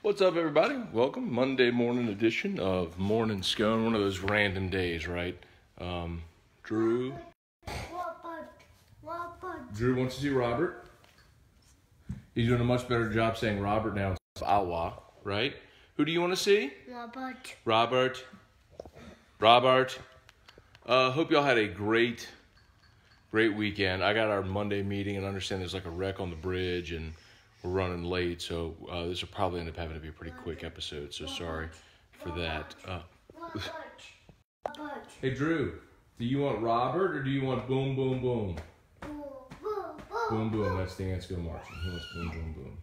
What's up, everybody? Welcome. Monday morning edition of Morning Scone. One of those random days, right? Drew wants to see Robert. He's doing a much better job saying Robert now instead of Awa, right? Who do you want to see? Robert. Hope y'all had a great weekend. I got our Monday meeting and understand there's like a wreck on the bridge and we're running late, so this will probably end up having to be a pretty quick episode, so sorry for that. Hey, Drew, do you want Robert or do you want boom, boom, boom? Boom, boom, that's the ants go marching. He wants boom, boom, boom.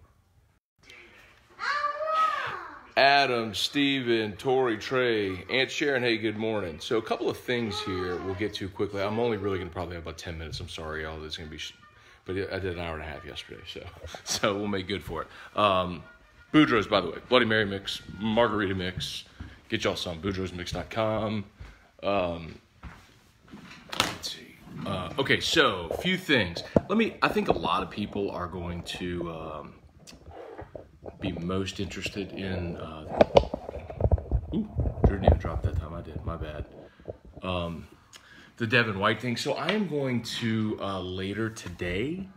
Adam, Steven, Tori, Trey, Aunt Sharon, hey, good morning. So a couple of things here we'll get to quickly. I'm only really going to probably have about 10 minutes. I'm sorry, y'all. This is going to be... But I did an hour and a half yesterday, so we'll make good for it. Boudreaux's, by the way, Bloody Mary mix, margarita mix. Get y'all some. Boudreauxsmix.com. Let's see. Okay, so a few things. I think a lot of people are going to be most interested in. Drew didn't even drop that time. I did. My bad. The Devin White thing. So I am going to, later today,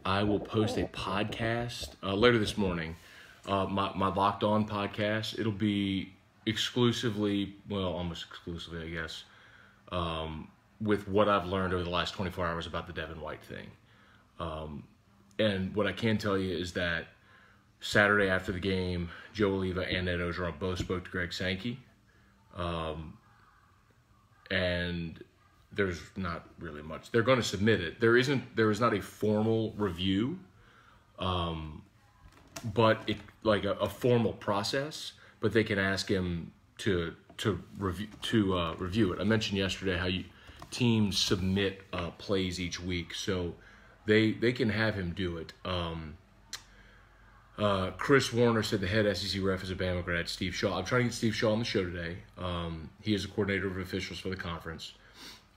I will post a podcast, later this morning, my Locked On podcast. It'll be exclusively, well, almost exclusively, I guess, with what I've learned over the last 24 hours about the Devin White thing. And what I can tell you is that Saturday after the game, Joe Oliva and Ed Ogeron both spoke to Greg Sankey. And there's not really much. They're going to submit it. There is not a formal review, but it like a formal process. But they can ask him to review it. I mentioned yesterday how teams submit plays each week, so they can have him do it. Chris Warner said the head SEC ref is a Bama grad, Steve Shaw. I'm trying to get Steve Shaw on the show today. He is a coordinator of officials for the conference.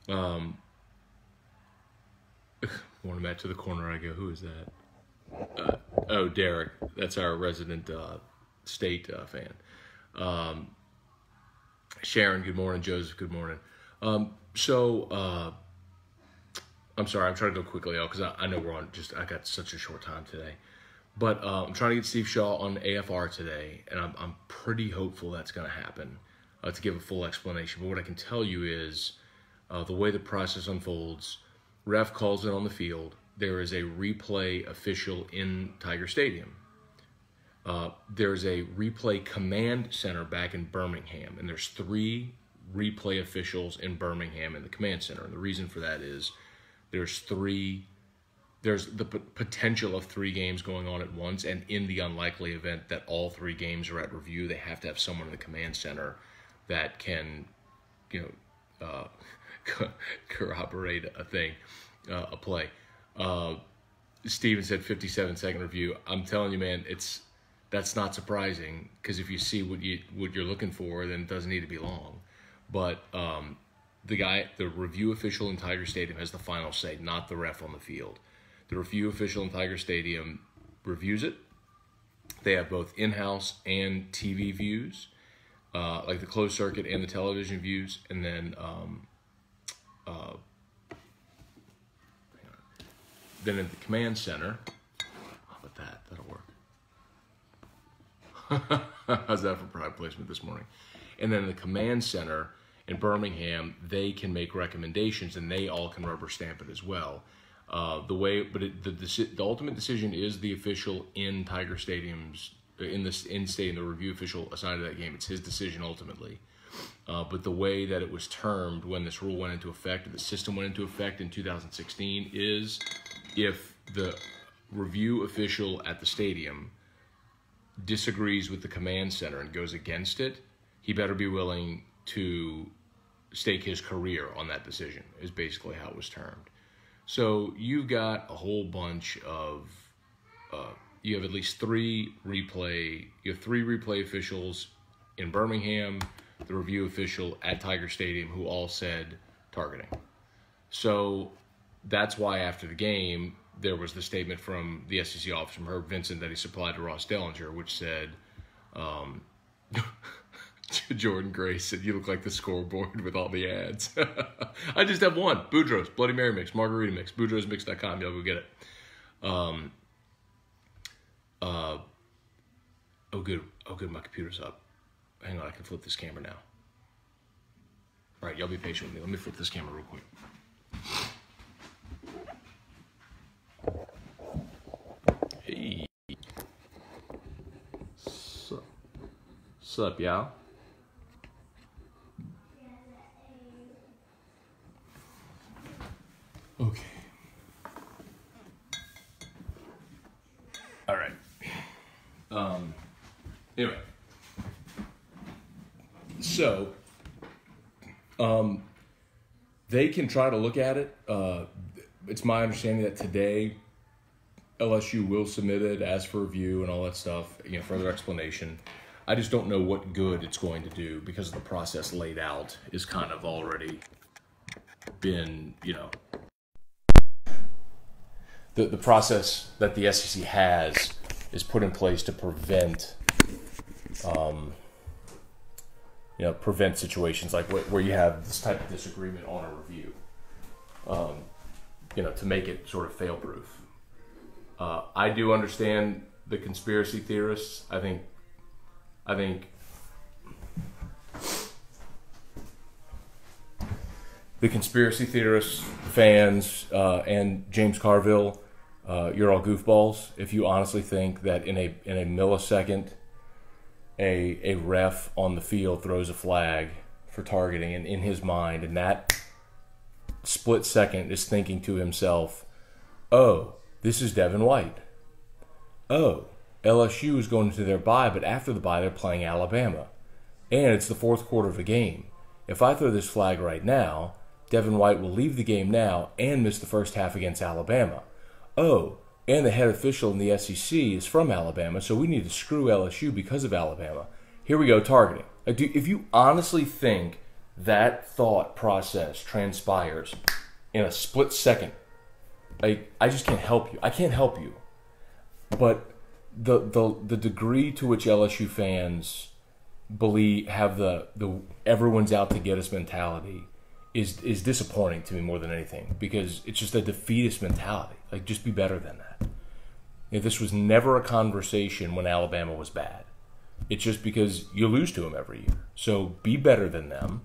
When I'm at to the corner, I go, who is that? Derek. That's our resident state fan. Sharon, good morning. Joseph, good morning. I'm sorry, I'm trying to go quickly, because I know I got such a short time today. But I'm trying to get Steve Shaw on AFR today, and I'm pretty hopeful that's going to happen to give a full explanation. But what I can tell you is the way the process unfolds, ref calls it on the field. There is a replay official in Tiger Stadium. There's a replay command center back in Birmingham, and there's 3 replay officials in Birmingham in the command center. And the reason for that is there's the potential of 3 games going on at once, and in the unlikely event that all 3 games are at review, they have to have someone in the command center that can, corroborate a play. Steven said 57-second review. I'm telling you, man, that's not surprising, because if you see what you're looking for, then it doesn't need to be long. But the review official in Tiger Stadium has the final say, not the ref on the field. The review official in Tiger Stadium reviews it. They have both in-house and TV views, like the closed circuit and the television views, and then in the command center, how about that? That'll work. How's that for product placement this morning? And then in the command center in Birmingham, they can make recommendations, and they all can rubber stamp it as well. The ultimate decision is the official in Tiger Stadium's in stadium, the review official assigned to that game. It's his decision ultimately. But the way that it was termed when this rule went into effect, the system went into effect in 2016, is if the review official at the stadium disagrees with the command center and goes against it, he better be willing to stake his career on that decision, is basically how it was termed. So you've got a whole bunch of, you have at least 3 replay officials in Birmingham, the review official at Tiger Stadium, who all said targeting. So that's why after the game, there was the statement from the SEC office, from Herb Vincent, that he supplied to Ross Dellinger, which said, Jordan Gray said, "You look like the scoreboard with all the ads." I just have one. Boudreaux's Bloody Mary Mix, Margarita Mix, BoudreauxMix.com. Y'all go get it. Oh, good. My computer's up. Hang on, I can flip this camera now. All right, y'all be patient with me. Let me flip this camera real quick. Hey. Sup, y'all? Okay. All right. Anyway. So, they can try to look at it. It's my understanding that today LSU will submit it, ask for review and all that stuff, further explanation. I just don't know what good it's going to do because the process laid out is kind of already been, the process that the SEC has is put in place to prevent, prevent situations like where you have this type of disagreement on a review, to make it sort of fail-proof. I do understand the conspiracy theorists. I think the conspiracy theorists, fans, and James Carville, you're all goofballs if you honestly think that in a millisecond, a ref on the field throws a flag for targeting, and in his mind, in that split second, is thinking to himself, "Oh, this is Devin White. Oh, LSU is going to their bye, but after the bye, they're playing Alabama. And it's the fourth quarter of a game. If I throw this flag right now, Devin White will leave the game now and miss the first half against Alabama. Oh, and the head official in the SEC is from Alabama, so we need to screw LSU because of Alabama. Here we go, targeting." Like, if you honestly think that thought process transpires in a split second, like, I just can't help you. I can't help you. But the degree to which LSU fans have the everyone's out to get us mentality is disappointing to me more than anything, because it's just a defeatist mentality. Like, just be better than that. This was never a conversation when Alabama was bad. It's just because you lose to them every year. So be better than them,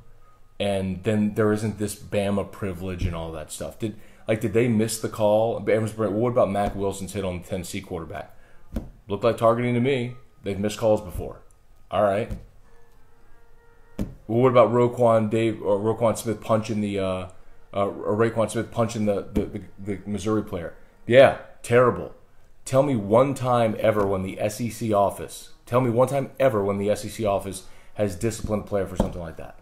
and then there isn't this Bama privilege and all that stuff. Did they miss the call? What about Mac Wilson's hit on the Tennessee quarterback? Looked like targeting to me. They've missed calls before. All right. Well, what about Roquan Smith punching the Missouri player? Yeah, terrible. Tell me one time ever when the SEC office has disciplined a player for something like that.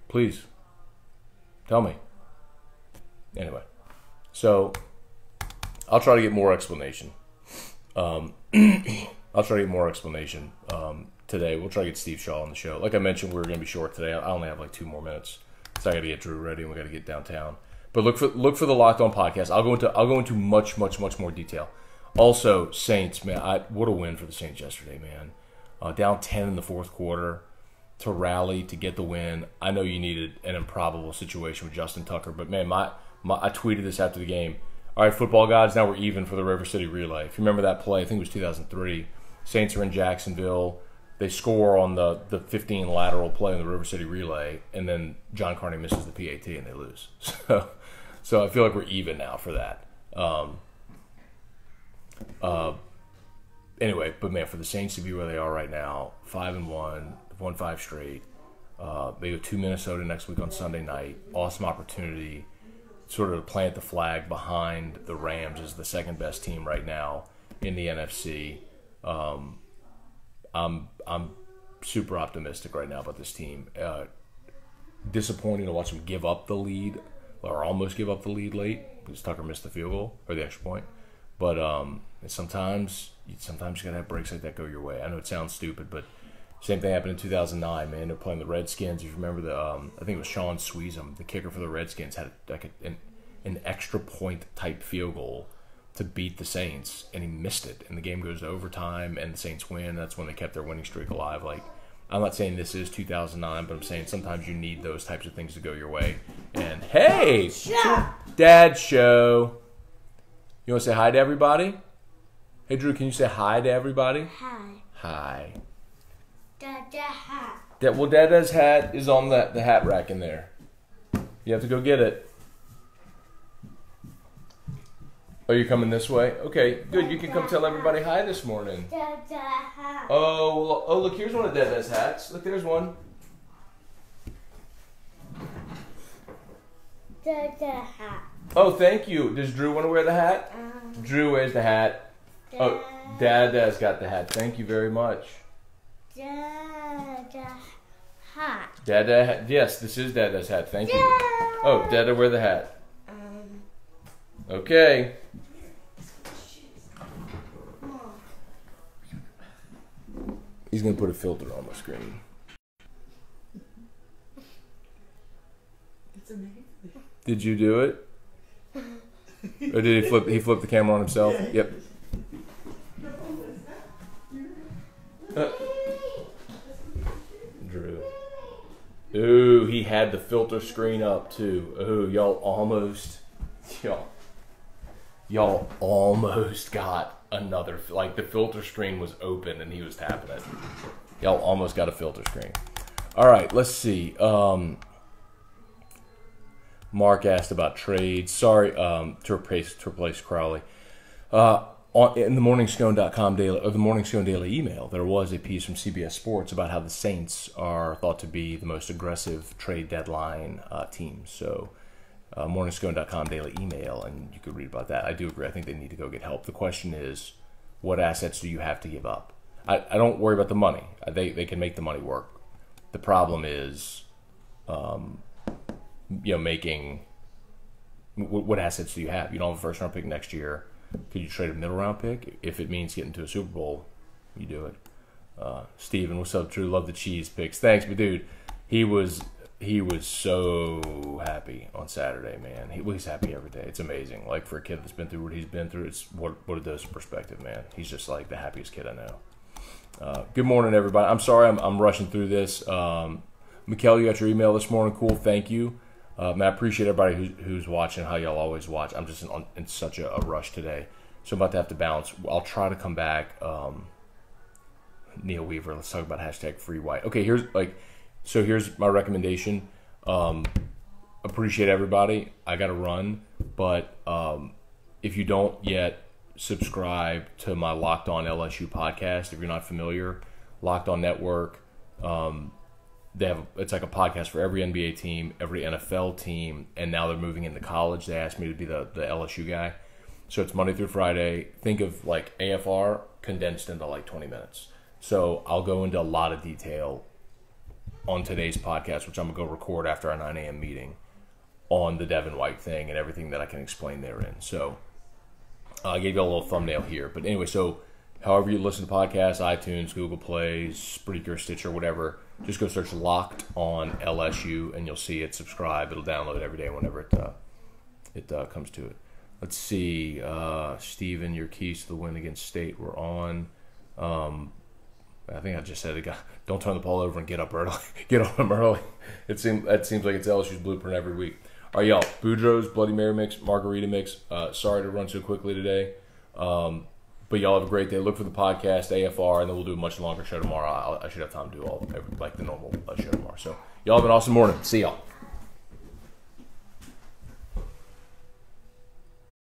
Please. Tell me. Anyway, so I'll try to get more explanation. Today. We'll try to get Steve Shaw on the show. Like I mentioned, we were going to be short today. I only have like 2 more minutes, so I got to get Drew ready and we got to get downtown. But look for the Locked On podcast. I'll go into much more detail. Also, Saints, man, what a win for the Saints yesterday, man. Down 10 in the fourth quarter to rally to get the win. I know you needed an improbable situation with Justin Tucker, but man, I tweeted this after the game. All right, football gods, now we're even for the River City Relay. If you remember that play, I think it was 2003. Saints are in Jacksonville. They score on the 15 lateral play in the River City Relay, and then John Carney misses the PAT and they lose. So I feel like we're even now for that. Anyway, but man, for the Saints to be where they are right now, 5-1, won 5 straight. They go to Minnesota next week on Sunday night. Awesome opportunity, sort of to plant the flag behind the Rams as the second best team right now in the NFC. I'm super optimistic right now about this team. Disappointing to watch them give up the lead, or almost give up the lead late, because Tucker missed the field goal or the extra point. But sometimes you gotta have breaks like that go your way. I know it sounds stupid, but same thing happened in 2009. Man, they're playing the Redskins. If you remember I think it was Sean Sweezum, the kicker for the Redskins, had like an extra point type field goal to beat the Saints, and he missed it. And the game goes to overtime, and the Saints win. That's when they kept their winning streak alive. Like, I'm not saying this is 2009, but I'm saying sometimes you need those types of things to go your way. And, hey, Dad Show. You want to say hi to everybody? Hey, Drew, can you say hi to everybody? Hi. Hi. Dada hat. Well, Dada's hat is on the hat rack in there. You have to go get it. Oh, you're coming this way? Okay, good. You can come tell everybody hi this morning. Dada hat. Oh, look, here's one of Dada's hats. Look, there's one. Dada hat. Oh, thank you. Does Drew want to wear the hat? Drew wears the hat. Oh, Dada's got the hat. Thank you very much. Dada hat. Dada, yes, this is Dada's hat. Thank you. Oh, Dada, wear the hat. Okay. He's gonna put a filter on the screen. It's amazing. Did you do it? Or did he flip the camera on himself? Yep. Drew. Ooh, he had the filter screen up too. Ooh, y'all almost got another, like the filter screen was open and he was tapping it. Y'all almost got a filter screen. All right, let's see. Mark asked about trades. Sorry, to replace Crowley. In the morningscone.com daily, or the Morning Scone daily email, there was a piece from CBS Sports about how the Saints are thought to be the most aggressive trade deadline team. So, morningscone.com daily email, and you could read about that. I do agree. I think they need to go get help. The question is, what assets do you have to give up? I don't worry about the money. They can make the money work. The problem is, making what assets do you have? You don't have a first round pick next year. Could you trade a middle round pick? If it means getting to a Super Bowl, you do it. Steven, what's up, Drew? Love the cheese picks. Thanks, but dude, he was so happy on Saturday, man. He's happy every day. It's amazing. Like, for a kid that's been through what he's been through, it's what a dose of perspective, man. He's just like the happiest kid I know. Good morning, everybody. I'm sorry I'm rushing through this. Mikkel, you got your email this morning. Cool, thank you. Man, I appreciate everybody who's watching, how y'all always watch. I'm just in such a rush today. So I'm about to have to bounce. I'll try to come back. Neil Weaver, let's talk about #free white. Okay, here's my recommendation. Appreciate everybody. I got to run. But if you don't yet subscribe to my Locked On LSU podcast, if you're not familiar, Locked On Network, it's like a podcast for every NBA team, every NFL team, and now they're moving into college. They asked me to be the LSU guy. So it's Monday through Friday. Think of like AFR condensed into like 20 minutes. So I'll go into a lot of detail on today's podcast, which I'm going to go record after our 9 a.m. meeting, on the Devin White thing and everything that I can explain therein. So I gave you a little thumbnail here. But anyway, so however you listen to podcasts, iTunes, Google Play, Spreaker, Stitcher, whatever, just go search Locked On LSU and you'll see it. Subscribe. It'll download every day whenever it comes to it. Let's see. Steven, your keys to the win against State were on. I think I just said it. Don't turn the ball over and get up early. Get on them early. That seems like it's LSU's blueprint every week. All right, y'all. Boudreaux's Bloody Mary mix, margarita mix. Sorry to run so quickly today. But y'all have a great day. Look for the podcast, AFR, and then we'll do a much longer show tomorrow. I should have time to do like the normal show tomorrow. So y'all have an awesome morning. See y'all.